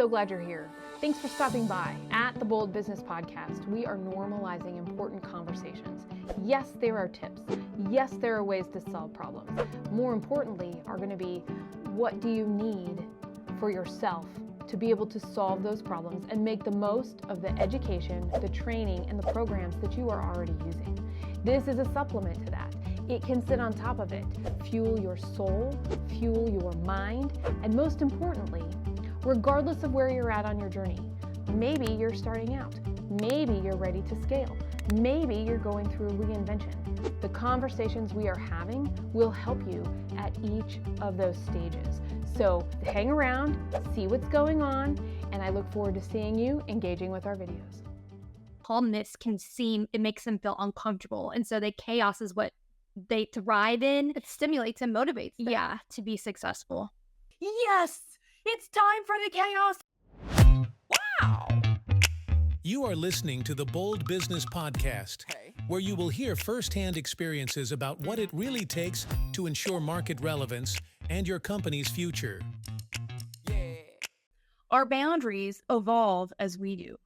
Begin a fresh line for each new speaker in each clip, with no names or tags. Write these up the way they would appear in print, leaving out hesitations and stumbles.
so glad you're here. Thanks for stopping by. At the Bold Business Podcast, we are normalizing important conversations. Yes, there are tips. Yes, there are ways to solve problems. More importantly, are going to be, what do you need for yourself to be able to solve those problems and make the most of the education, the training, and the programs that you are already using. This is a supplement to that. It can sit on top of it, fuel your soul, fuel your mind, and most importantly, regardless of where you're at on your journey, maybe you're starting out, maybe you're ready to scale, maybe you're going through reinvention. The conversations we are having will help you at each of those stages. So hang around, see what's going on, and I look forward to seeing you engaging with our videos.
Calmness it makes them feel uncomfortable. And so the chaos is what they thrive in. It stimulates and motivates them. Yeah, to be successful.
Yes, it's time for the chaos. Wow.
You are listening to the Bold Business Podcast, where you will hear firsthand experiences about what it really takes to ensure market relevance and your company's future.
Our boundaries evolve as we do.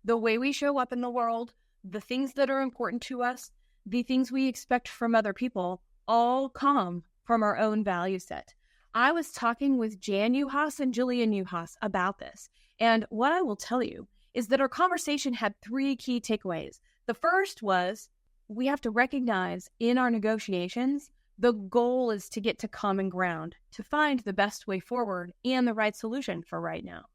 The way we show up in the world, the things that are important to us, the things we expect from other people, all come from our own value set. I was talking with Jan Yuhas and Jillian Yuhas about this, and what I will tell you is that our conversation had 3 key takeaways. The first was, we have to recognize in our negotiations, the goal is to get to common ground, to find the best way forward and the right solution for right now.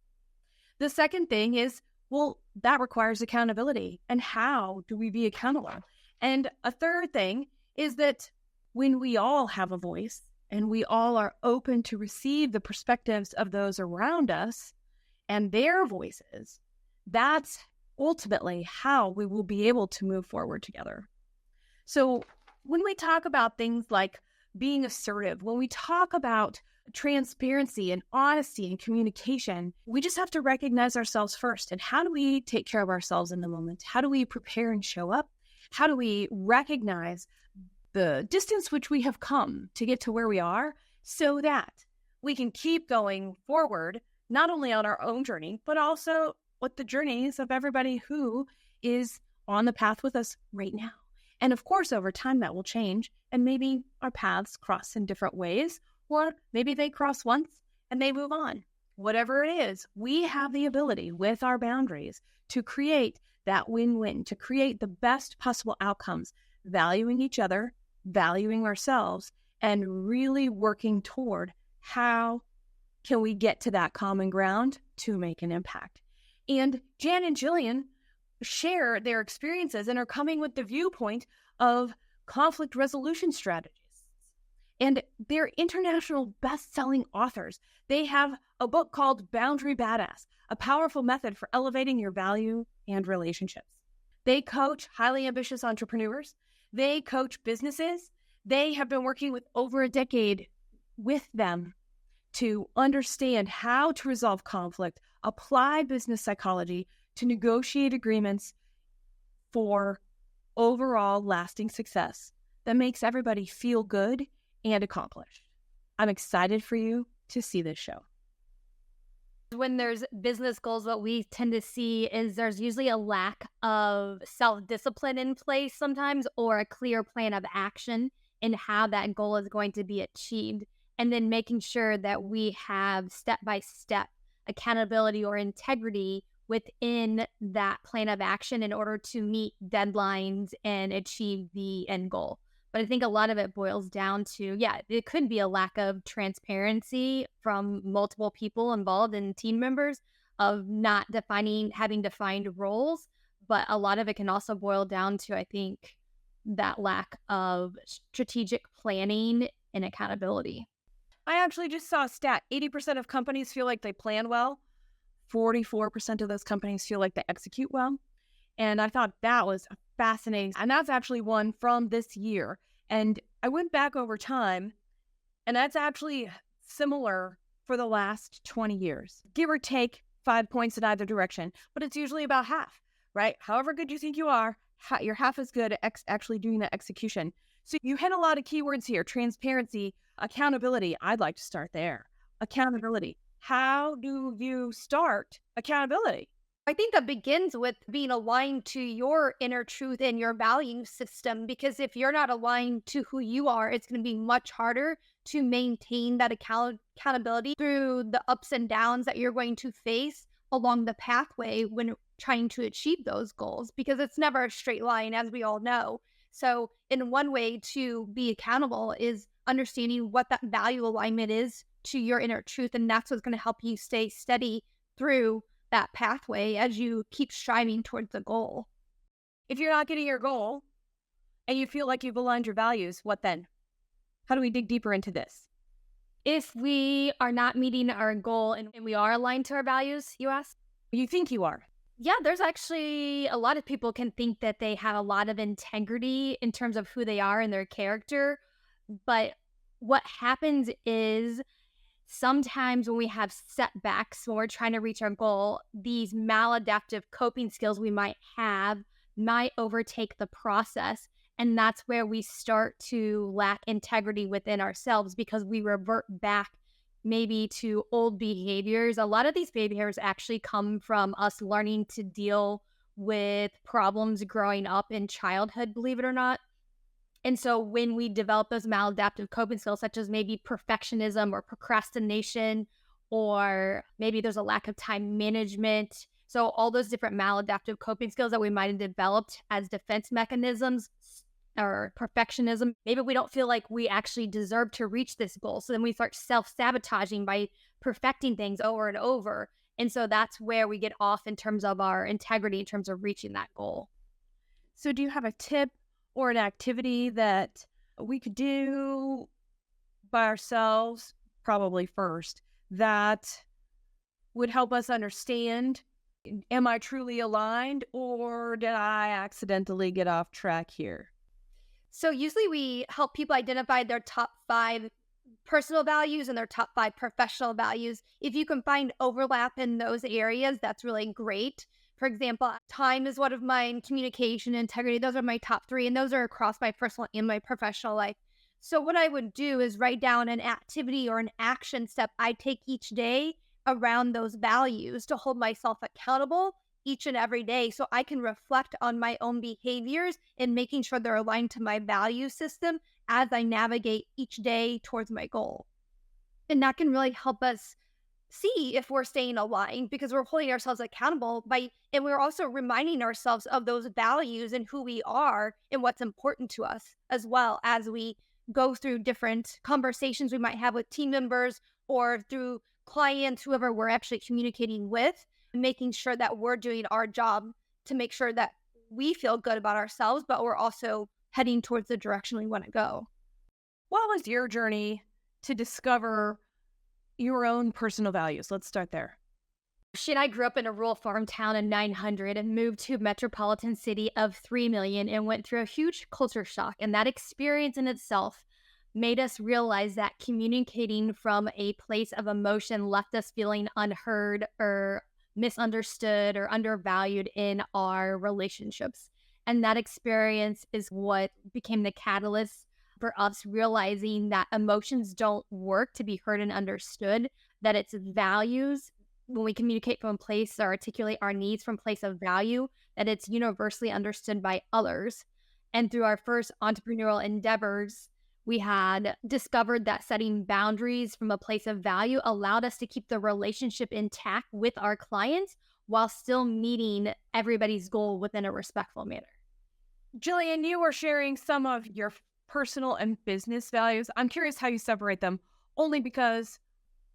The second thing is, well, that requires accountability. And how do we be accountable? And a third thing is that when we all have a voice and we all are open to receive the perspectives of those around us and their voices, that's ultimately how we will be able to move forward together. So when we talk about things like being assertive, when we talk about transparency and honesty and communication, we just have to recognize ourselves first. And how do we take care of ourselves in the moment? How do we prepare and show up? How do we recognize the distance which we have come to get to where we are so that we can keep going forward, not only on our own journey, but also with the journeys of everybody who is on the path with us right now. And of course, over time that will change, and maybe our paths cross in different ways, or maybe they cross once and they move on. Whatever it is, we have the ability with our boundaries to create that win-win, to create the best possible outcomes, valuing each other, valuing ourselves, and really working toward how can we get to that common ground to make an impact. And Jan and Jillian share their experiences and are coming with the viewpoint of conflict resolution strategists. And they're international best-selling authors. They have a book called Boundary Badass, a powerful method for elevating your value and relationships. They coach highly ambitious entrepreneurs. They coach businesses. They have been working with over a decade with them to understand how to resolve conflict, apply business psychology to negotiate agreements for overall lasting success that makes everybody feel good and accomplished. I'm excited for you to see this show.
When there's business goals, what we tend to see is there's usually a lack of self-discipline in place sometimes, or a clear plan of action in how that goal is going to be achieved. And then making sure that we have step-by-step accountability or integrity within that plan of action in order to meet deadlines and achieve the end goal. But I think a lot of it boils down to, it could be a lack of transparency from multiple people involved and team members of not having defined roles. But a lot of it can also boil down to, I think, that lack of strategic planning and accountability.
I actually just saw a stat. 80% of companies feel like they plan well. 44% of those companies feel like they execute well. And I thought that was fascinating. And that's actually one from this year. And I went back over time, and that's actually similar for the last 20 years. Give or take 5 points in either direction, but it's usually about half, right? However good you think you are, you're half as good at actually doing the execution. So you hit a lot of keywords here: transparency, accountability. I'd like to start there. Accountability. how do you start accountability?
I think that begins with being aligned to your inner truth and your value system, because if you're not aligned to who you are, it's going to be much harder to maintain that accountability through the ups and downs that you're going to face along the pathway when trying to achieve those goals, because it's never a straight line, as we all know. So in one way to be accountable is understanding what that value alignment is to your inner truth. And that's what's going to help you stay steady through that pathway as you keep striving towards the goal.
If you're not getting your goal and you feel like you've aligned your values, what then? How do we dig deeper into this?
If we are not meeting our goal and we are aligned to our values, you ask?
You think you are.
Yeah, there's actually a lot of people can think that they have a lot of integrity in terms of who they are and their character. But what happens is sometimes when we have setbacks, when we're trying to reach our goal, these maladaptive coping skills we might have might overtake the process. And that's where we start to lack integrity within ourselves, because we revert back maybe to old behaviors. A lot of these behaviors actually come from us learning to deal with problems growing up in childhood, believe it or not. And so when we develop those maladaptive coping skills, such as maybe perfectionism or procrastination, or maybe there's a lack of time management. So all those different maladaptive coping skills that we might have developed as defense mechanisms, or perfectionism, maybe we don't feel like we actually deserve to reach this goal. So then we start self-sabotaging by perfecting things over and over. And so that's where we get off in terms of our integrity, in terms of reaching that goal.
So do you have a tip or an activity that we could do by ourselves, probably first, that would help us understand, am I truly aligned, or did I accidentally get off track here?
So usually we help people identify their top 5 personal values and their top 5 professional values. If you can find overlap in those areas, that's really great. For example, time is one of mine, communication, integrity, those are my top 3, and those are across my personal and my professional life. So what I would do is write down an activity or an action step I take each day around those values to hold myself accountable each and every day, so I can reflect on my own behaviors and making sure they're aligned to my value system as I navigate each day towards my goal. And that can really help us see if we're staying aligned, because we're holding ourselves accountable and we're also reminding ourselves of those values and who we are and what's important to us, as well as we go through different conversations we might have with team members or through clients, whoever we're actually communicating with, making sure that we're doing our job to make sure that we feel good about ourselves, but we're also heading towards the direction we want to go.
What was your journey to discover your own personal values? Let's start there.
She and I grew up in a rural farm town in 900 and moved to a metropolitan city of 3 million and went through a huge culture shock. And that experience in itself made us realize that communicating from a place of emotion left us feeling unheard or misunderstood or undervalued in our relationships. And that experience is what became the catalyst for us realizing that emotions don't work to be heard and understood, that it's values. When we communicate from a place or articulate our needs from a place of value, that it's universally understood by others. And through our first entrepreneurial endeavors, we had discovered that setting boundaries from a place of value allowed us to keep the relationship intact with our clients while still meeting everybody's goal within a respectful manner.
Jillian, you were sharing some of your personal and business values. I'm curious how you separate them, only because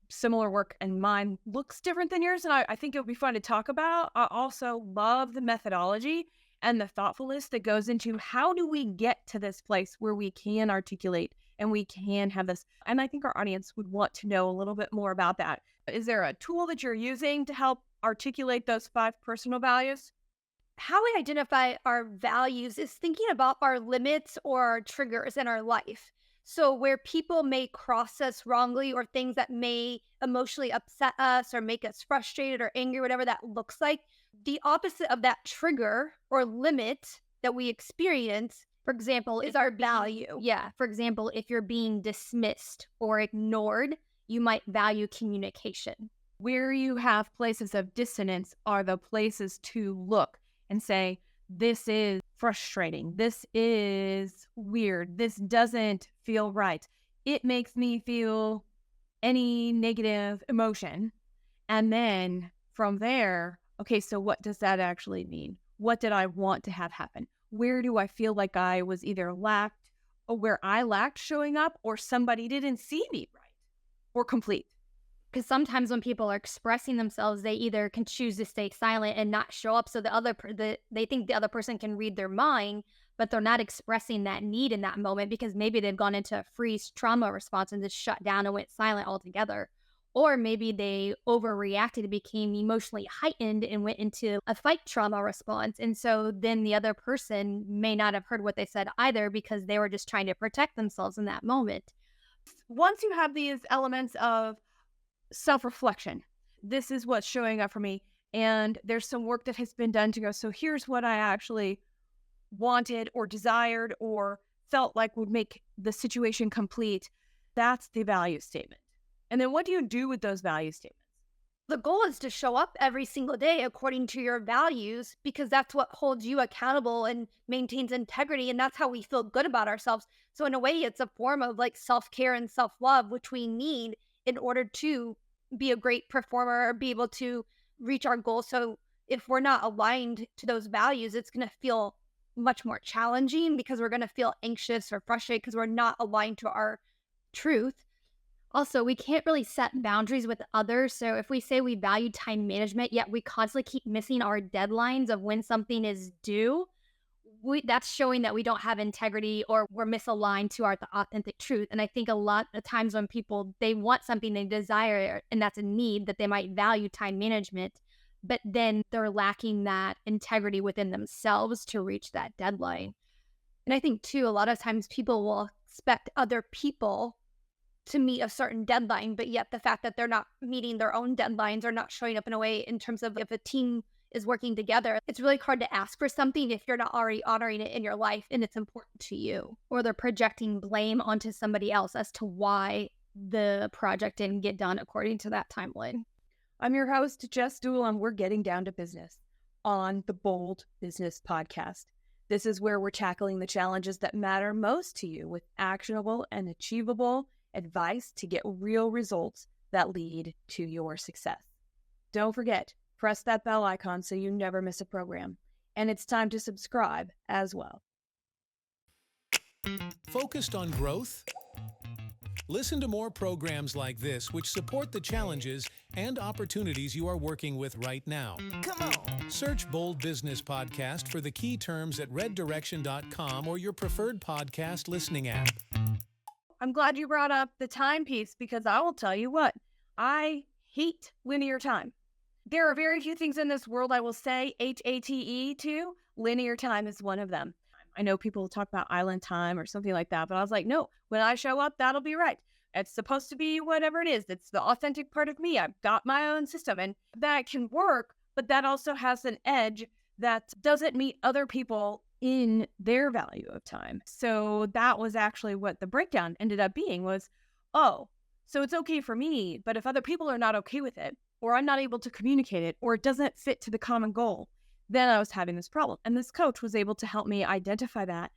similar work and mine looks different than yours, and I think it would be fun to talk about. I also love the methodology and the thoughtfulness that goes into how do we get to this place where we can articulate and we can have this. And I think our audience would want to know a little bit more about that. Is there a tool that you're using to help articulate those 5 personal values?
How we identify our values is thinking about our limits or our triggers in our life. So where people may cross us wrongly, or things that may emotionally upset us or make us frustrated or angry, whatever that looks like, the opposite of that trigger or limit that we experience, for example, is our value. Yeah. For example, if you're being dismissed or ignored, you might value communication.
Where you have places of dissonance are the places to look and say, this is frustrating. This is weird. This doesn't feel right. It makes me feel any negative emotion. And then from there, okay, so what does that actually mean? What did I want to have happen? Where do I feel like I was either lacked or where I lacked showing up or somebody didn't see me right or complete?
Because sometimes when people are expressing themselves, they either can choose to stay silent and not show up, so they think the other person can read their mind, but they're not expressing that need in that moment because maybe they've gone into a freeze trauma response and just shut down and went silent altogether. Or maybe they overreacted and became emotionally heightened and went into a fight trauma response. And so then the other person may not have heard what they said either because they were just trying to protect themselves in that moment.
Once you have these elements of self-reflection, this is what's showing up for me, and there's some work that has been done to go, so here's what I actually wanted or desired or felt like would make the situation complete. That's the value statement. And then what do you do with those value statements?
The goal is to show up every single day according to your values because that's what holds you accountable and maintains integrity, and that's how we feel good about ourselves. So in a way, it's a form of like self-care and self-love, which we need in order to be a great performer or be able to reach our goals. So if we're not aligned to those values, it's going to feel much more challenging because we're going to feel anxious or frustrated because we're not aligned to our truth. Also, we can't really set boundaries with others. So if we say we value time management, yet we constantly keep missing our deadlines of when something is due, that's showing that we don't have integrity or we're misaligned to our authentic truth. And I think a lot of times when people, they want something they desire and that's a need, that they might value time management, but then they're lacking that integrity within themselves to reach that deadline. And I think too, a lot of times people will expect other people to meet a certain deadline, but yet the fact that they're not meeting their own deadlines or not showing up in a way in terms of if a team is working together, it's really hard to ask for something if you're not already honoring it in your life and it's important to you. Or they're projecting blame onto somebody else as to why the project didn't get done according to that timeline.
I'm your host, Jess Dewell, and we're getting down to business on the Bold Business Podcast. This is where we're tackling the challenges that matter most to you with actionable and achievable advice to get real results that lead to your success. Don't forget, press that bell icon so you never miss a program. And it's time to subscribe as well.
Focused on growth? Listen to more programs like this which support the challenges and opportunities you are working with right now. Come on. Search Bold Business Podcast for the key terms at reddirection.com or your preferred podcast listening app.
I'm glad you brought up the time piece because I will tell you what, I hate linear time. There are very few things in this world I will say HATE to. Linear time is one of them. I know people talk about island time or something like that, but I was like, no, when I show up, that'll be right. It's supposed to be whatever it is. It's the authentic part of me. I've got my own system and that can work, but that also has an edge that doesn't meet other people in their value of time. So that was actually what the breakdown ended up being was, oh, so it's okay for me, but if other people are not okay with it, or I'm not able to communicate it, or it doesn't fit to the common goal, then I was having this problem. And this coach was able to help me identify that.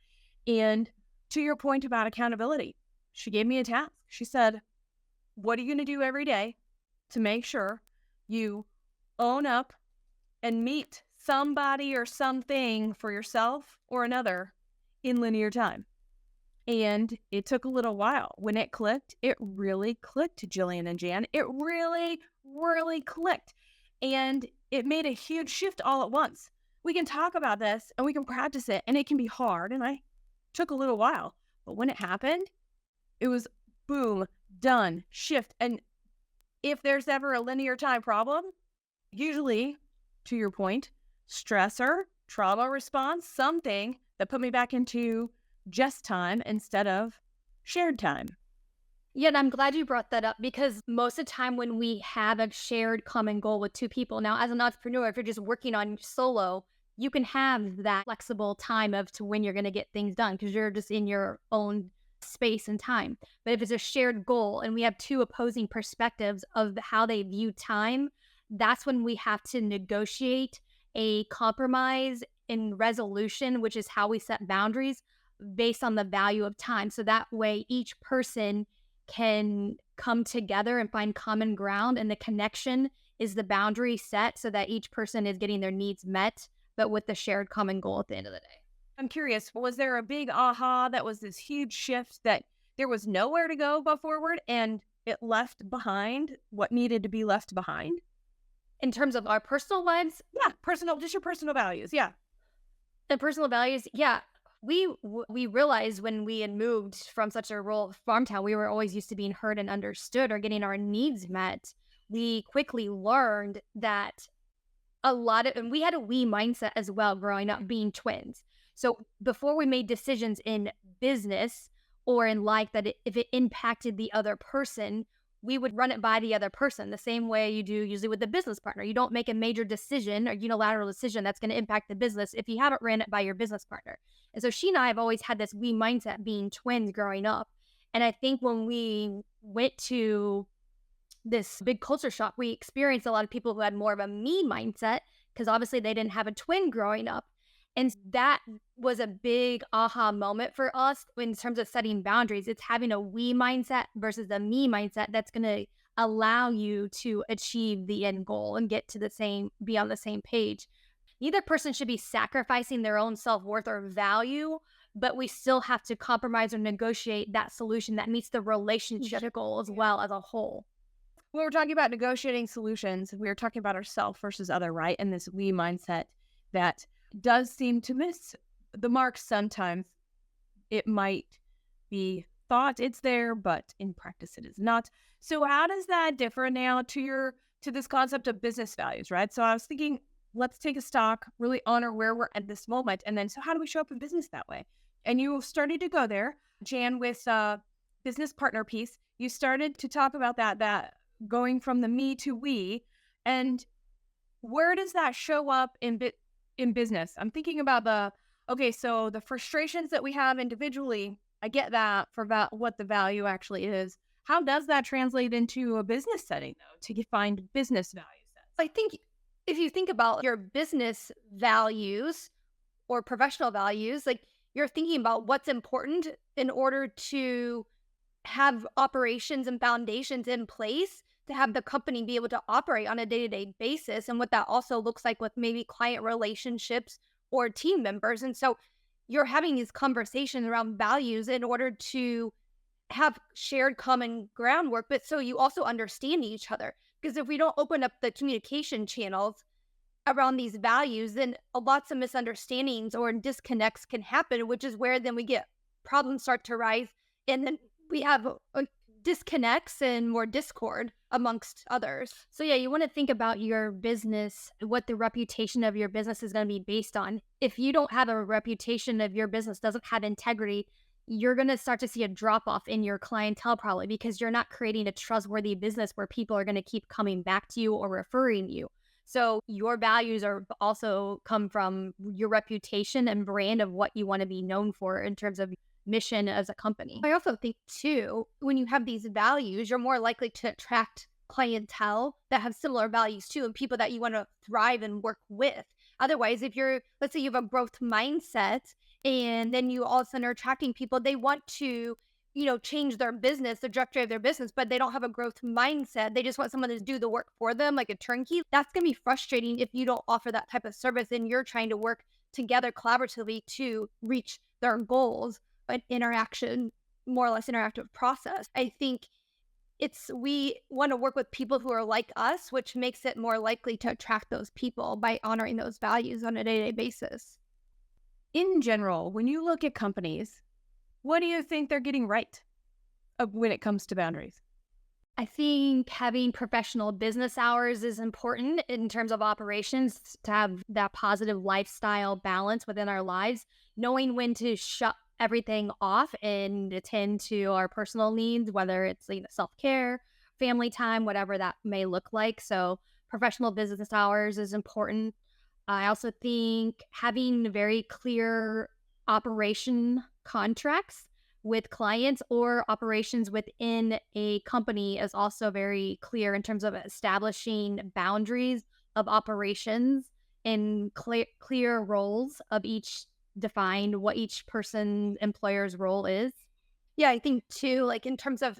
And to your point about accountability, she gave me a task. She said, what are you going to do every day to make sure you own up and meet somebody or something for yourself or another in linear time? And it took a little while. When it clicked, it really clicked, Jillian and Jan. It really, really clicked. And it made a huge shift all at once. We can talk about this and we can practice it, and it can be hard. And I took a little while, but when it happened, it was boom, done, shift. And if there's ever a linear time problem, usually, to your point, stressor, trauma response, something that put me back into just time instead of shared time.
Yeah, and I'm glad you brought that up because most of the time when we have a shared common goal with two people, now as an entrepreneur, if you're just working on solo, you can have that flexible time of to when you're going to get things done because you're just in your own space and time. But if it's a shared goal and we have two opposing perspectives of how they view time, that's when we have to negotiate a compromise in resolution, which is how we set boundaries based on the value of time. So that way each person can come together and find common ground, and the connection is the boundary set so that each person is getting their needs met, but with the shared common goal at the end of the day.
I'm curious, was there a big aha that was this huge shift that there was nowhere to go but forward and it left behind what needed to be left behind?
In terms of our personal lives?
Yeah, just your personal values. Yeah.
The personal values, yeah. We realized when we had moved from such a rural farm town, we were always used to being heard and understood or getting our needs met. We quickly learned that and we had a we mindset as well growing up, being twins. So before we made decisions in business or in life that if it impacted the other person, we would run it by the other person the same way you do usually with a business partner. You don't make a major decision or unilateral decision that's going to impact the business if you haven't ran it by your business partner. And so she and I have always had this we mindset, being twins growing up. And I think when we went to this big culture shock, we experienced a lot of people who had more of a me mindset because obviously they didn't have a twin growing up. And that was a big aha moment for us in terms of setting boundaries. It's having a we mindset versus a me mindset that's going to allow you to achieve the end goal and be on the same page. Neither person should be sacrificing their own self-worth or value, but we still have to compromise or negotiate that solution that meets the relationship goal as well as a whole.
When we're talking about negotiating solutions, we're talking about ourself versus other, right? And this we mindset that does seem to miss the mark sometimes. It might be thought it's there, but in practice it is not. So how does that differ now to this concept of business values, right? So I was thinking, let's take a stock, really honor where we're at this moment. And then, so how do we show up in business that way? And you started to go there, Jan, with business partner piece. You started to talk about that going from the me to we. And where does that show up in business? I'm thinking about so the frustrations that we have individually, I get that for what the value actually is. How does that translate into a business setting, though, to find business value sets?
I think if you think about your business values or professional values, like you're thinking about what's important in order to have operations and foundations in place to have the company be able to operate on a day-to-day basis, and what that also looks like with maybe client relationships or team members. And so you're having these conversations around values in order to have shared common groundwork, but so you also understand each other. Because if we don't open up the communication channels around these values, then lots of misunderstandings or disconnects can happen, which is where then we get problems start to rise. And then we have disconnects and more discord amongst others. So yeah, you want to think about your business, what the reputation of your business is going to be based on. If you don't have a reputation of your business, doesn't have integrity, you're going to start to see a drop off in your clientele probably because you're not creating a trustworthy business where people are going to keep coming back to you or referring you. So your values are also come from your reputation and brand of what you want to be known for in terms of mission as a company. I also think too, when you have these values, you're more likely to attract clientele that have similar values too, and people that you want to thrive and work with. Otherwise, if let's say you have a growth mindset and then you all of a sudden are attracting people, they want to, change their business, the trajectory of their business, but they don't have a growth mindset. They just want someone to do the work for them, like a turnkey. That's going to be frustrating if you don't offer that type of service and you're trying to work together collaboratively to reach their goals. An more or less interactive process. I think we want to work with people who are like us, which makes it more likely to attract those people by honoring those values on a day-to-day basis.
In general, when you look at companies, what do you think they're getting right when it comes to boundaries?
I think having professional business hours is important in terms of operations to have that positive lifestyle balance within our lives, knowing when to shut everything off and attend to our personal needs, whether it's self-care, family time, whatever that may look like. So professional business hours is important. I also think having very clear operation contracts with clients or operations within a company is also very clear in terms of establishing boundaries of operations and clear roles of each defined what each person employer's role is. Yeah, I think too, like in terms of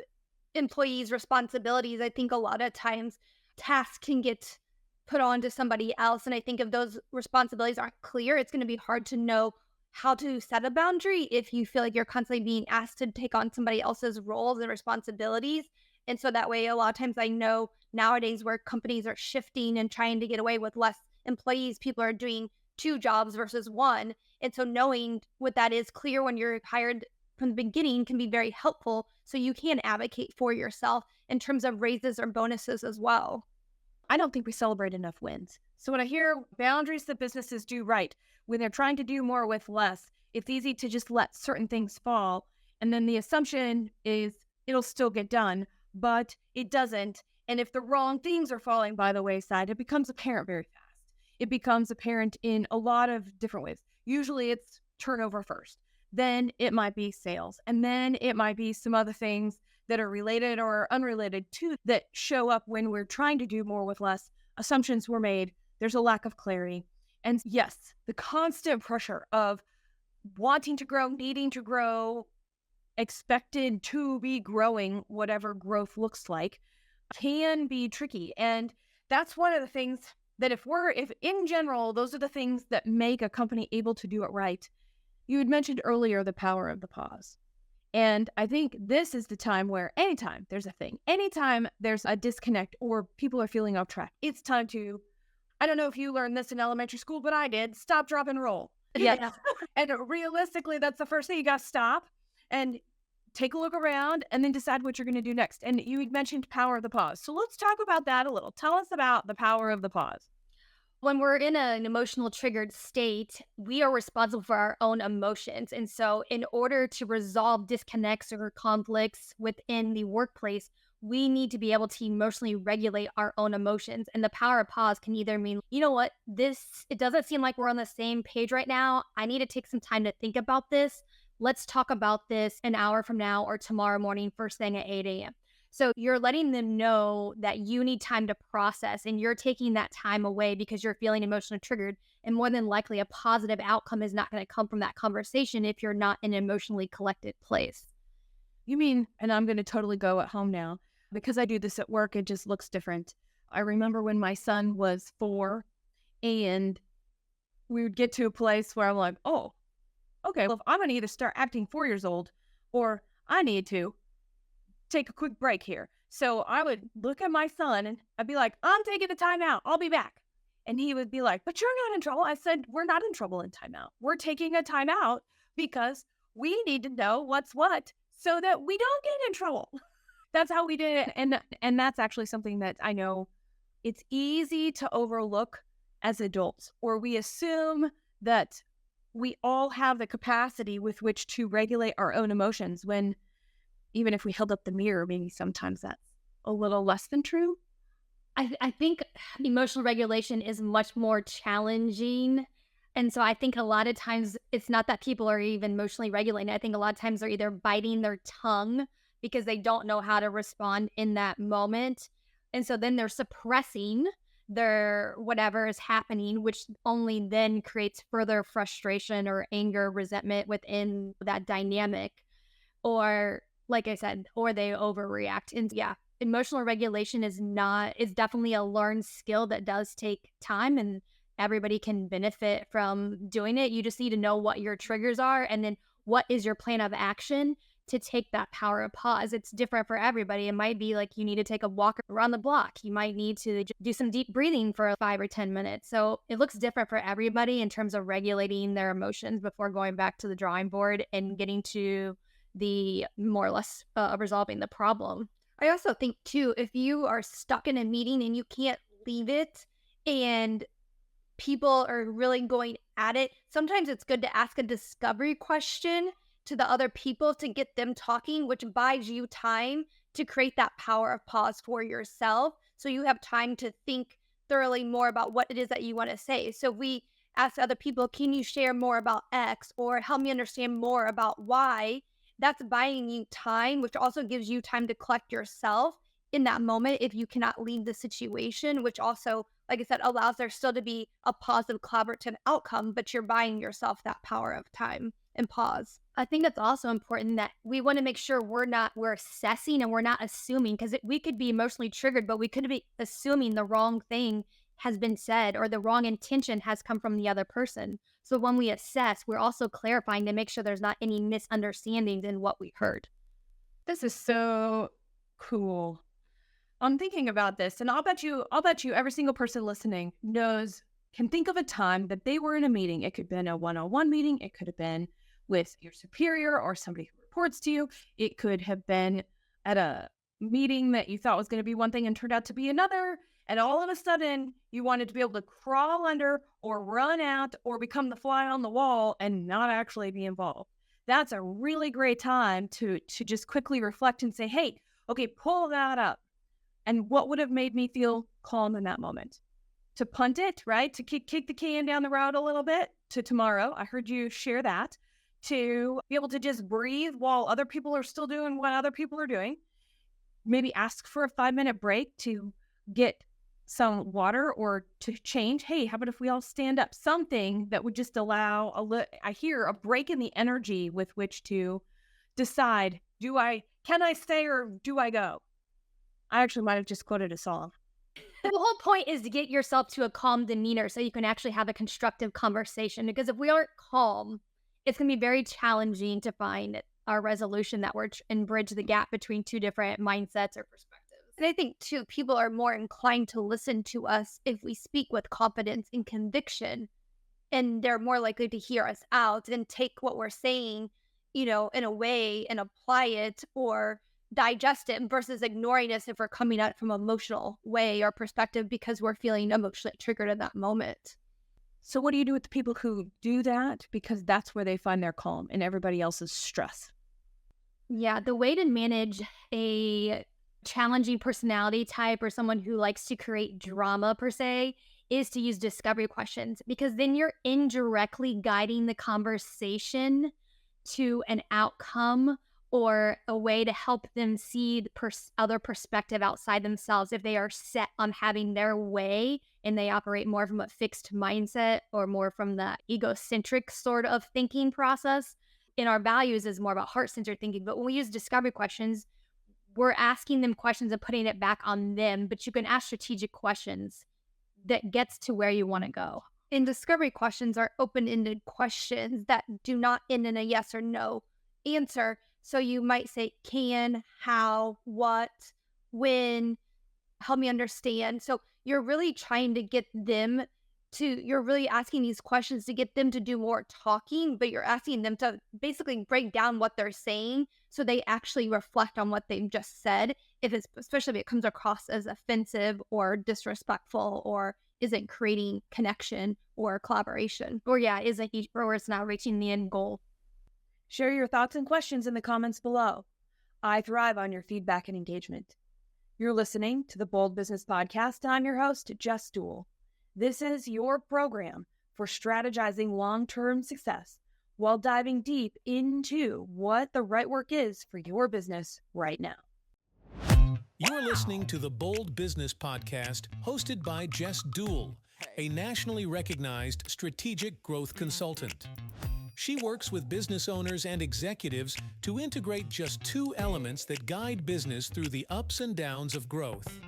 employees' responsibilities, I think a lot of times tasks can get put on to somebody else. And I think if those responsibilities aren't clear, it's going to be hard to know how to set a boundary if you feel like you're constantly being asked to take on somebody else's roles and responsibilities. And so that way, a lot of times I know nowadays where companies are shifting and trying to get away with less employees, people are doing 2 jobs versus 1. And so knowing what that is clear when you're hired from the beginning can be very helpful so you can advocate for yourself in terms of raises or bonuses as well.
I don't think we celebrate enough wins. So when I hear boundaries that businesses do right, when they're trying to do more with less, it's easy to just let certain things fall. And then the assumption is it'll still get done, but it doesn't. And if the wrong things are falling by the wayside, it becomes apparent very fast. It becomes apparent in a lot of different ways. Usually it's turnover first. Then it might be sales. And then it might be some other things that are related or unrelated to that show up when we're trying to do more with less. Assumptions were made. There's a lack of clarity. And yes, the constant pressure of wanting to grow, needing to grow, expected to be growing, whatever growth looks like, can be tricky. And that's one of the things that if in general, those are the things that make a company able to do it right. You had mentioned earlier the power of the pause. And I think this is the time where anytime there's a disconnect or people are feeling off track, it's time to, I don't know if you learned this in elementary school, but I did, stop, drop, and roll.
Yeah.
And realistically, that's the first thing. You got to stop and take a look around and then decide what you're going to do next. And you mentioned power of the pause. So let's talk about that a little. Tell us about the power of the pause.
When we're in an emotional triggered state, we are responsible for our own emotions. And so in order to resolve disconnects or conflicts within the workplace, we need to be able to emotionally regulate our own emotions. And the power of pause can either mean, you know what, it doesn't seem like we're on the same page right now. I need to take some time to think about this. Let's talk about this an hour from now or tomorrow morning, first thing at 8 a.m. So you're letting them know that you need time to process and you're taking that time away because you're feeling emotionally triggered. And more than likely, a positive outcome is not going to come from that conversation if you're not in an emotionally collected place.
You mean, and I'm going to totally go at home now, because I do this at work, it just looks different. I remember when my son was 4 and we would get to a place where I'm like, oh, okay, well, if I'm going to either start acting 4 years old or I need to take a quick break here. So I would look at my son and I'd be like, I'm taking a timeout. I'll be back. And he would be like, but you're not in trouble. I said, we're not in trouble in timeout. We're taking a timeout because we need to know what's what so that we don't get in trouble. That's how we did it. And that's actually something that I know it's easy to overlook as adults, or we assume that we all have the capacity with which to regulate our own emotions when even if we held up the mirror, maybe sometimes that's a little less than true.
I think emotional regulation is much more challenging. And so I think a lot of times it's not that people are even emotionally regulating. I think a lot of times they're either biting their tongue because they don't know how to respond in that moment. And so then they're suppressing their whatever is happening, which only then creates further frustration or anger, resentment within that dynamic. Or like I said, or they overreact. And yeah, emotional regulation is definitely a learned skill that does take time and everybody can benefit from doing it. You just need to know what your triggers are and then what is your plan of action to take that power of pause. It's different for everybody. It might be like you need to take a walk around the block. You might need to do some deep breathing for 5 or 10 minutes. So it looks different for everybody in terms of regulating their emotions before going back to the drawing board and getting to the more or less resolving the problem. I also think too, if you are stuck in a meeting and you can't leave it and people are really going at it, sometimes it's good to ask a discovery question to the other people to get them talking, which buys you time to create that power of pause for yourself. So you have time to think thoroughly more about what it is that you want to say. So if we ask other people, can you share more about X or help me understand more about Y? that's buying you time, which also gives you time to collect yourself in that moment if you cannot leave the situation, which also, like I said, allows there still to be a positive collaborative outcome, but you're buying yourself that power of time and pause. I think it's also important that we want to make sure we're assessing and we're not assuming, because we could be emotionally triggered, but we could be assuming the wrong thing has been said or the wrong intention has come from the other person. So when we assess, we're also clarifying to make sure there's not any misunderstandings in what we heard.
This is so cool. I'm thinking about this, and I'll bet you every single person listening can think of a time that they were in a meeting. It could have been a one-on-one meeting. It could have been with your superior or somebody who reports to you. It could have been at a meeting that you thought was going to be one thing and turned out to be another. And all of a sudden, you wanted to be able to crawl under or run out or become the fly on the wall and not actually be involved. That's a really great time to just quickly reflect and say, hey, okay, pull that up. And what would have made me feel calm in that moment? To punt it, right? To kick the can down the road a little bit to tomorrow. I heard you share that. To be able to just breathe while other people are still doing what other people are doing. Maybe ask for a 5-minute break to get some water or to change. Hey, how about if we all stand up? Something that would just allow a break in the energy with which to decide, can I stay or do I go? I actually might have just quoted a song.
The whole point is to get yourself to a calm demeanor so you can actually have a constructive conversation. Because if we aren't calm, it's going to be very challenging to find our resolution that works and bridge the gap between two different mindsets or perspectives. And I think, too, people are more inclined to listen to us if we speak with confidence and conviction. And they're more likely to hear us out and take what we're saying, in a way and apply it or digest it versus ignoring us if we're coming at it from an emotional way or perspective because we're feeling emotionally triggered in that moment.
So what do you do with the people who do that? Because that's where they find their calm and everybody else's stress.
Yeah, the way to manage a challenging personality type or someone who likes to create drama per se is to use discovery questions, because then you're indirectly guiding the conversation to an outcome or a way to help them see the other perspective outside themselves if they are set on having their way and they operate more from a fixed mindset or more from the egocentric sort of thinking process. In our values is more about heart-centered thinking. But when we use discovery questions, we're asking them questions and putting it back on them. But you can ask strategic questions that gets to where you want to go. And discovery questions are open-ended questions that do not end in a yes or no answer. So you might say, can, how, what, when, help me understand. So you're really trying to get them you're really asking these questions to get them to do more talking, but you're asking them to basically break down what they're saying so they actually reflect on what they've just said, especially if it comes across as offensive or disrespectful or isn't creating connection or collaboration, or it's not reaching the end goal.
Share your thoughts and questions in the comments below. I thrive on your feedback and engagement. You're listening to the Bold Business Podcast. I'm your host, Jess Dewell. This is your program for strategizing long-term success while diving deep into what the right work is for your business right now.
You're listening to the Bold Business Podcast, hosted by Jess Dewell, a nationally recognized strategic growth consultant. She works with business owners and executives to integrate just 2 elements that guide business through the ups and downs of growth.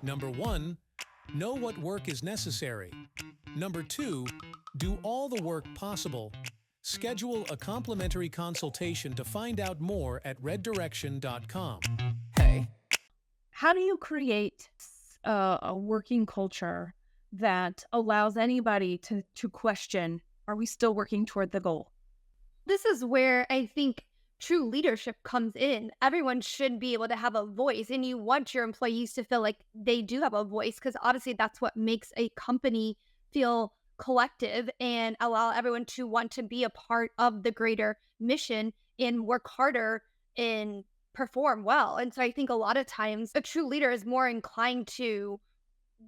Number 1, know what work is necessary. Number 2, do all the work possible. Schedule a complimentary consultation to find out more at reddirection.com.
How do you create a working culture that allows anybody to question, are we still working toward the goal?
This is where I think true leadership comes in. Everyone should be able to have a voice, and you want your employees to feel like they do have a voice, because obviously that's what makes a company feel collective and allow everyone to want to be a part of the greater mission and work harder and perform well. And so I think a lot of times a true leader is more inclined to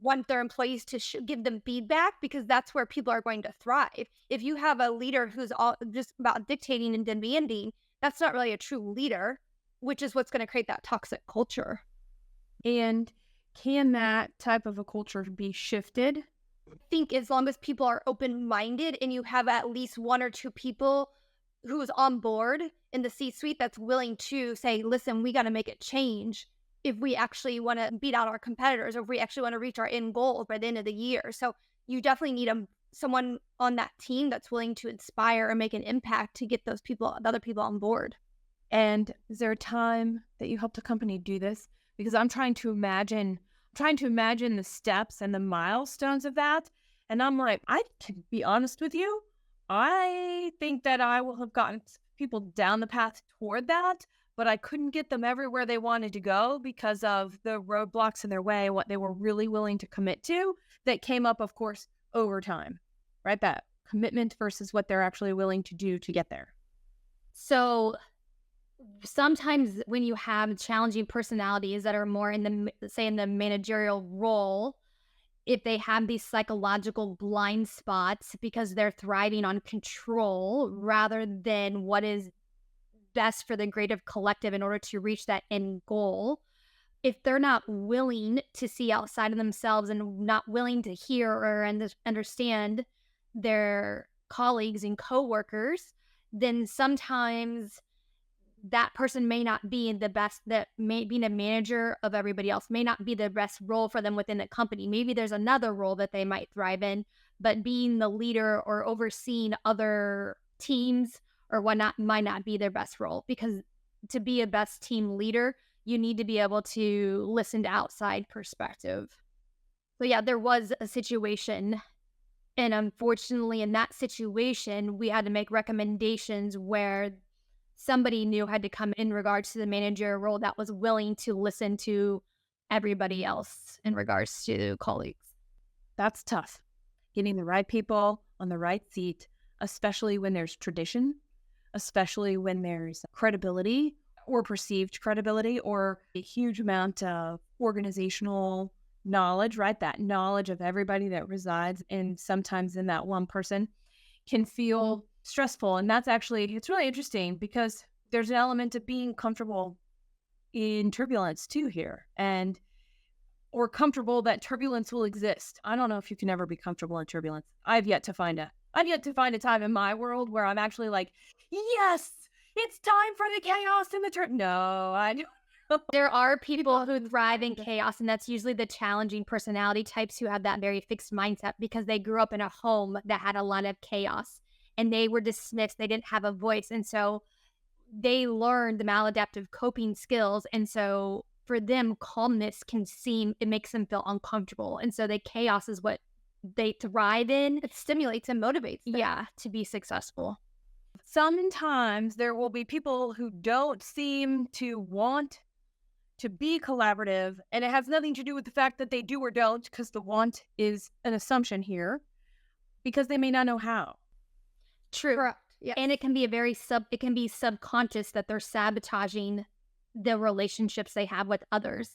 want their employees to give them feedback, because that's where people are going to thrive. If you have a leader who's all just about dictating and demanding, that's not really a true leader, which is what's going to create that toxic culture.
And can that type of a culture be shifted?
I think as long as people are open-minded and you have at least one or two people who's on board in the C-suite that's willing to say, listen, we got to make a change if we actually want to beat out our competitors, or if we actually want to reach our end goal by the end of the year. So you definitely need someone on that team that's willing to inspire and make an impact to get the other people on board.
And is there a time that you helped a company do this? Because I'm trying to imagine the steps and the milestones of that. And I'm like, I can be honest with you, I think that I will have gotten people down the path toward that, but I couldn't get them everywhere they wanted to go because of the roadblocks in their way, what they were really willing to commit to that came up, of course, over time, right? That commitment versus what they're actually willing to do to get there.
So sometimes when you have challenging personalities that are more in the managerial role, if they have these psychological blind spots because they're thriving on control rather than what is best for the greater collective in order to reach that end goal, if they're not willing to see outside of themselves and not willing to hear or understand their colleagues and coworkers, then sometimes that person may not be the best, that may be a manager of everybody else, may not be the best role for them within the company. Maybe there's another role that they might thrive in, but being the leader or overseeing other teams or whatnot might not be their best role, because to be a best team leader, you need to be able to listen to outside perspective. So yeah, there was a situation, and unfortunately in that situation, we had to make recommendations where somebody new had to come in regards to the manager role that was willing to listen to everybody else in regards to colleagues.
That's tough. Getting the right people on the right seat, especially when there's tradition, especially when there's credibility or perceived credibility or a huge amount of organizational knowledge, right? That knowledge of everybody that resides in sometimes in that one person can feel stressful. And that's actually, it's really interesting because there's an element of being comfortable in turbulence too here, or comfortable that turbulence will exist. I don't know if you can ever be comfortable in turbulence. I've yet to find a time in my world where I'm actually like, yes, it's time for the chaos and the no, I don't.
There are people who thrive in chaos, and that's usually the challenging personality types who have that very fixed mindset because they grew up in a home that had a lot of chaos and they were dismissed. They didn't have a voice. And so they learned the maladaptive coping skills. And so for them, calmness it makes them feel uncomfortable. And so the chaos is what they thrive in. It stimulates and motivates them. Yeah, to be successful.
Sometimes there will be people who don't seem to want to be collaborative, and it has nothing to do with the fact that they do or don't, because the want is an assumption here, because they may not know how.
True. Correct. Yeah. And it can be it can be subconscious that they're sabotaging the relationships they have with others.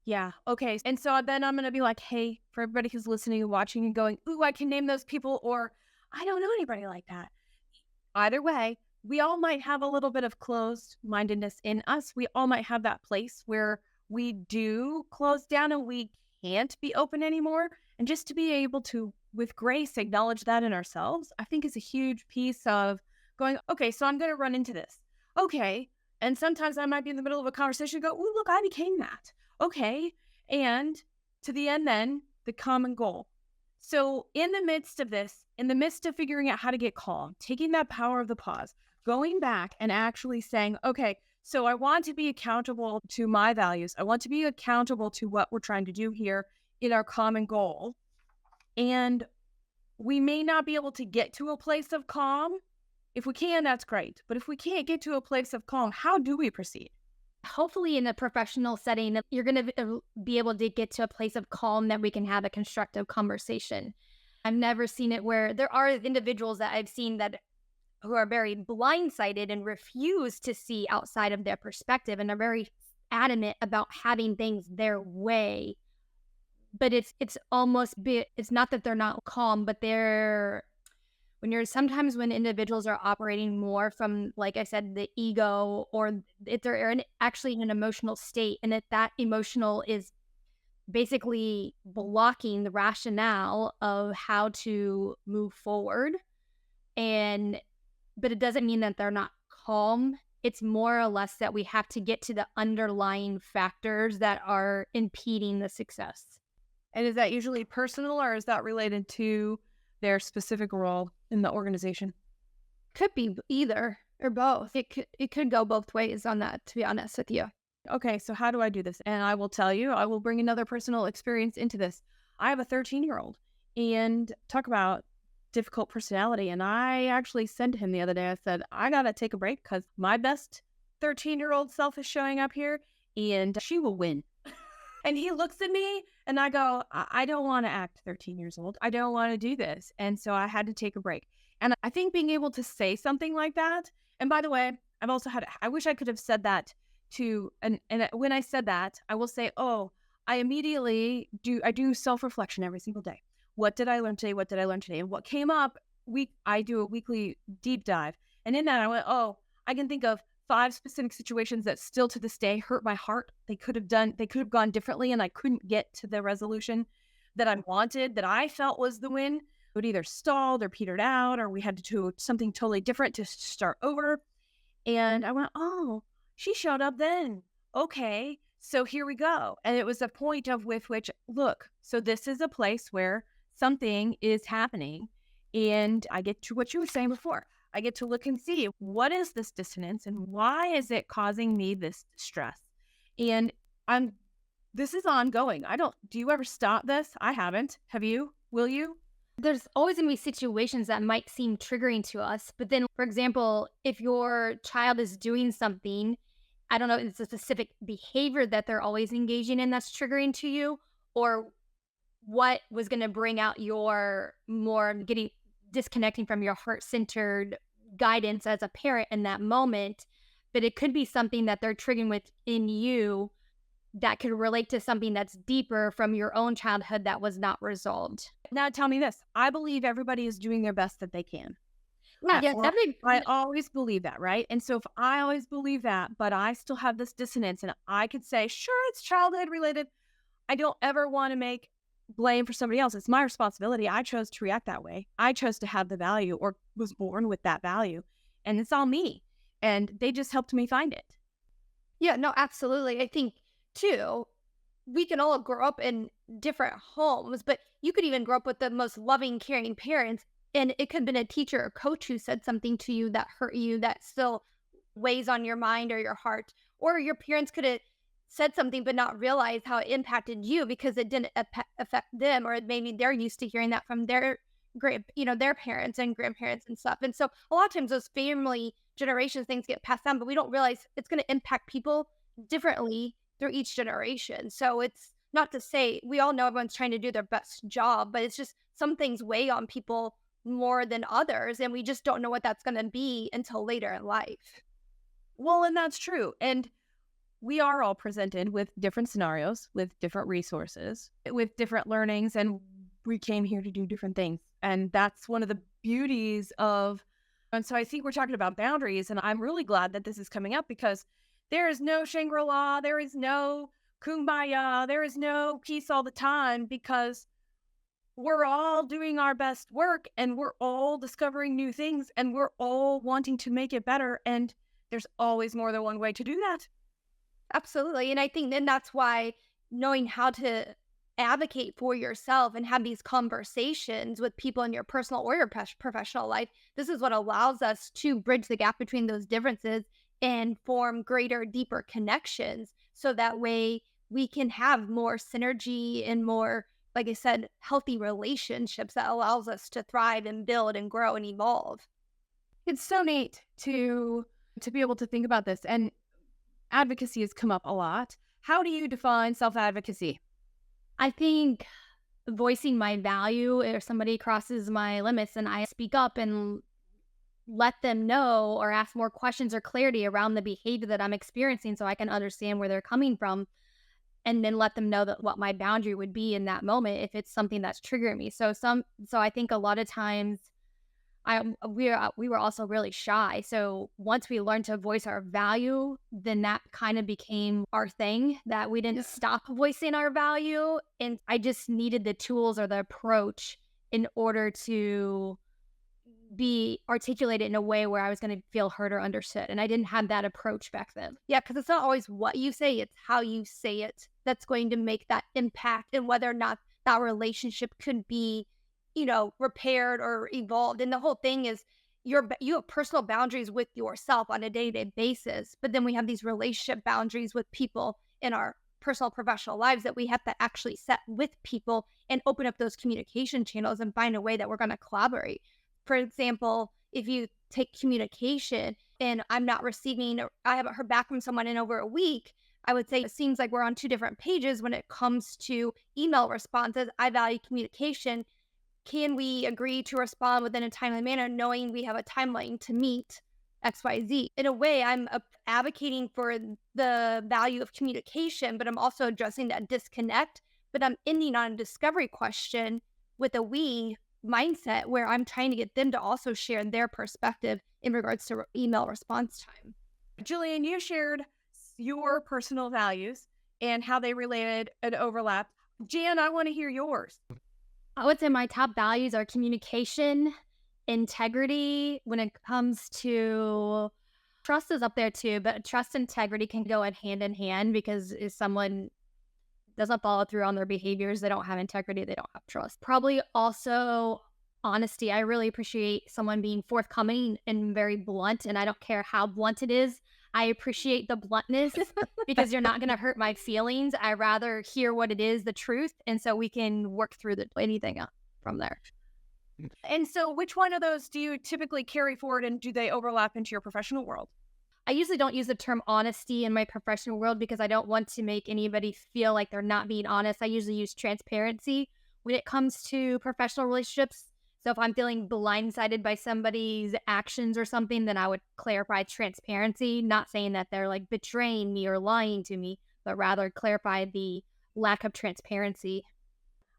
Yeah. Okay. And so then I'm going to be like, hey, for everybody who's listening and watching and going, ooh, I can name those people, or I don't know anybody like that. Either way, we all might have a little bit of closed-mindedness in us. We all might have that place where we do close down and we can't be open anymore. And just to be able to, with grace, acknowledge that in ourselves, I think is a huge piece of going, okay, so I'm going to run into this. Okay. And sometimes I might be in the middle of a conversation and go, ooh, look, I became that. Okay. And to the end then, the common goal. So in the midst of this, in the midst of figuring out how to get calm, taking that power of the pause, going back and actually saying, okay, so I want to be accountable to my values. I want to be accountable to what we're trying to do here in our common goal. And we may not be able to get to a place of calm. If we can, that's great. But if we can't get to a place of calm, how do we proceed?
Hopefully in a professional setting, you're going to be able to get to a place of calm that we can have a constructive conversation. I've never seen it where there are individuals that I've seen who are very blindsided and refuse to see outside of their perspective and are very adamant about having things their way. But it's not that they're not calm, but Sometimes when individuals are operating more from, like I said, the ego, or if they're actually in an emotional state, and if that emotional is basically blocking the rationale of how to move forward, but it doesn't mean that they're not calm. It's more or less that we have to get to the underlying factors that are impeding the success.
And is that usually personal, or is that related to their specific role in the organization?
Could be either or both. It could go both ways on that, to be honest with you.
Okay, so how do I do this? And I will tell you, I will bring another personal experience into this. I have a 13-year-old, and talk about difficult personality. And I actually said to him the other day, I said, I got to take a break because my best 13-year-old self is showing up here and she will win. And he looks at me and I go, I don't want to act 13 years old. I don't want to do this. And so I had to take a break. And I think being able to say something like that, and by the way, I wish I could have said that and when I said that, I will say, I immediately do self-reflection every single day. What did I learn today? What did I learn today? And what came up, I do a weekly deep dive. And in that I went, I can think of 5 specific situations that still to this day hurt my heart. They could have gone differently, and I couldn't get to the resolution that I wanted, that I felt was the win. It would either stalled or petered out, or we had to do something totally different to start over. And I went, she showed up then. Okay, so here we go. And it was a point with which, look, so this is a place where something is happening. And I get to what you were saying before. I get to look and see, what is this dissonance and why is it causing me this stress? And this is ongoing. Do you ever stop this? I haven't. Have you? Will you?
There's always going to be situations that might seem triggering to us. But then, for example, if your child is doing something, I don't know, it's a specific behavior that they're always engaging in that's triggering to you, or what was going to bring out your more disconnecting from your heart-centered guidance as a parent in that moment. But it could be something that they're triggering within you that could relate to something that's deeper from your own childhood that was not resolved.
Now tell me this. I believe everybody is doing their best that they can.
Yeah, definitely.
I always believe that, right? And so if I always believe that, but I still have this dissonance, and I could say, sure, it's childhood related. I don't ever want to make blame for somebody else. It's my responsibility. I chose to react that way. I chose to have the value, or was born with that value, and it's all me. And they just helped me find it.
Yeah, no, absolutely. I think too, we can all grow up in different homes, but you could even grow up with the most loving, caring parents, and it could have been a teacher or coach who said something to you that hurt you, that still weighs on your mind or your heart. Or your parents could have said something but not realize how it impacted you because it didn't affect them, or maybe they're used to hearing that from their their parents and grandparents and stuff. And so a lot of times those family generations things get passed down, but we don't realize it's going to impact people differently through each generation. So it's not to say, we all know everyone's trying to do their best job, but it's just some things weigh on people more than others, and we just don't know what that's going to be until later in life.
Well, and that's true. And we are all presented with different scenarios, with different resources, with different learnings, and we came here to do different things. And that's one of the beauties of, and so I think we're talking about boundaries, and I'm really glad that this is coming up, because there is no Shangri-La, there is no kumbaya, there is no peace all the time, because we're all doing our best work, and we're all discovering new things, and we're all wanting to make it better. And there's always more than one way to do that.
Absolutely. And I think then that's why knowing how to advocate for yourself and have these conversations with people in your personal or your professional life, this is what allows us to bridge the gap between those differences and form greater, deeper connections. So that way we can have more synergy and more, like I said, healthy relationships that allows us to thrive and build and grow and evolve.
It's so neat to be able to think about this. And advocacy has come up a lot. How do you define self-advocacy?
I think voicing my value, if somebody crosses my limits and I speak up and let them know, or ask more questions or clarity around the behavior that I'm experiencing so I can understand where they're coming from, and then let them know that what my boundary would be in that moment if it's something that's triggering me. So I think a lot of times we were also really shy. So once we learned to voice our value, then that kind of became our thing, that we didn't stop voicing our value. And I just needed the tools or the approach in order to be articulated in a way where I was going to feel heard or understood. And I didn't have that approach back then. Yeah, because it's not always what you say, it's how you say it that's going to make that impact, and whether or not that relationship could be, repaired or evolved. And the whole thing is you have personal boundaries with yourself on a day-to-day basis, but then we have these relationship boundaries with people in our personal professional lives that we have to actually set with people and open up those communication channels and find a way that we're going to collaborate. For example, if you take communication and I'm not receiving, or I haven't heard back from someone in over a week, I would say it seems like we're on two different pages when it comes to email responses. I value communication. Can we agree to respond within a timely manner, knowing we have a timeline to meet XYZ? In a way, I'm advocating for the value of communication, but I'm also addressing that disconnect. But I'm ending on a discovery question with a we mindset where I'm trying to get them to also share their perspective in regards to email response time.
Jillian, you shared your personal values and how they related and overlapped. Jan, I want to hear yours.
I would say my top values are communication, integrity. When it comes to trust is up there too, but trust and integrity can go hand in hand, because if someone doesn't follow through on their behaviors, they don't have integrity, they don't have trust. Probably also honesty. I really appreciate someone being forthcoming and very blunt, and I don't care how blunt it is. I appreciate the bluntness because you're not going to hurt my feelings. I rather hear what it is, the truth, and so we can work through anything from there.
And so which one of those do you typically carry forward, and do they overlap into your professional world?
I usually don't use the term honesty in my professional world because I don't want to make anybody feel like they're not being honest. I usually use transparency when it comes to professional relationships. So if I'm feeling blindsided by somebody's actions or something, then I would clarify transparency, not saying that they're like betraying me or lying to me, but rather clarify the lack of transparency.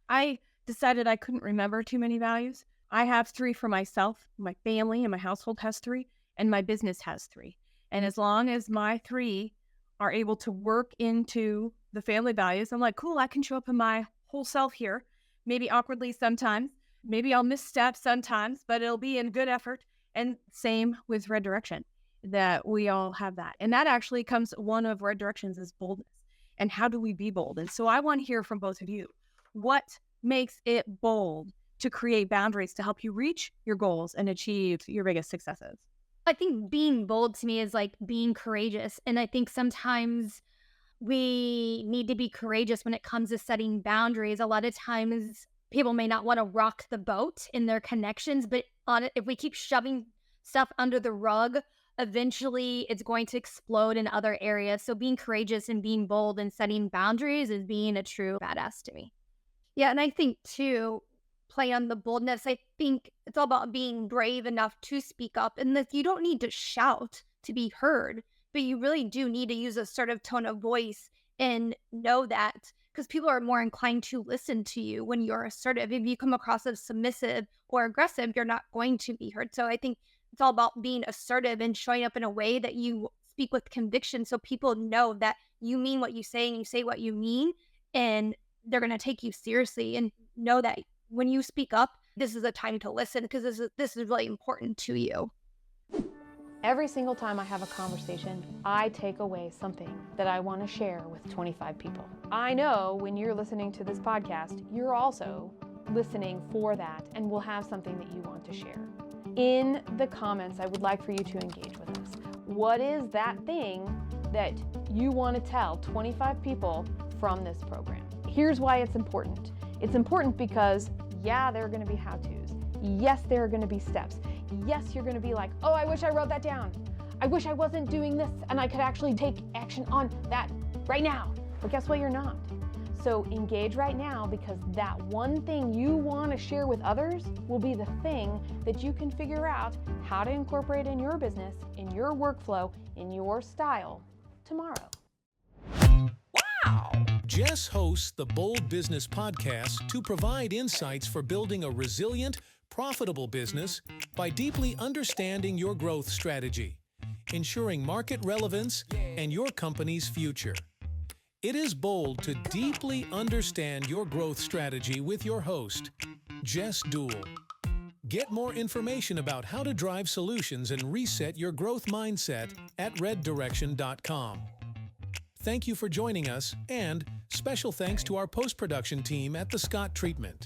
I decided I couldn't remember too many values. I have 3 for myself, my family and my household has 3, and my business has 3. And as long as my 3 are able to work into the family values, I'm like, cool, I can show up in my whole self here, maybe awkwardly sometimes. Maybe I'll misstep sometimes, but it'll be in good effort. And same with Red Direction, that we all have that. And that actually comes, one of Red Directions is boldness. And how do we be bold? And so I want to hear from both of you. What makes it bold to create boundaries to help you reach your goals and achieve your biggest successes?
I think being bold to me is like being courageous. And I think sometimes we need to be courageous when it comes to setting boundaries. A lot of times people may not want to rock the boat in their connections, but if we keep shoving stuff under the rug, eventually it's going to explode in other areas. So being courageous and being bold and setting boundaries is being a true badass to me. Yeah, and I think too, play on the boldness, I think it's all about being brave enough to speak up, and that you don't need to shout to be heard, but you really do need to use a assertive tone of voice and know that, because people are more inclined to listen to you when you're assertive. If you come across as submissive or aggressive, you're not going to be heard. So I think it's all about being assertive and showing up in a way that you speak with conviction, so people know that you mean what you say and you say what you mean, and they're going to take you seriously and know that when you speak up, this is a time to listen, because this is really important to you.
Every single time I have a conversation, I take away something that I want to share with 25 people. I know when you're listening to this podcast, you're also listening for that and will have something that you want to share. In the comments, I would like for you to engage with us. What is that thing that you want to tell 25 people from this program? Here's why it's important. It's important because, yeah, there are going to be how-tos. Yes, there are going to be steps. Yes, you're going to be like, oh, I wish I wrote that down. I wish I wasn't doing this and I could actually take action on that right now. But guess what? You're not. So engage right now, because that one thing you want to share with others will be the thing that you can figure out how to incorporate in your business, in your workflow, in your style tomorrow.
Wow! Jess hosts the Bold Business Podcast to provide insights for building a resilient, profitable business by deeply understanding your growth strategy, ensuring market relevance and your company's future. It is bold to deeply understand your growth strategy with your host, Jess Dewell. Get more information about how to drive solutions and reset your growth mindset at reddirection.com. Thank you for joining us, and special thanks to our post-production team at The Scott Treatment.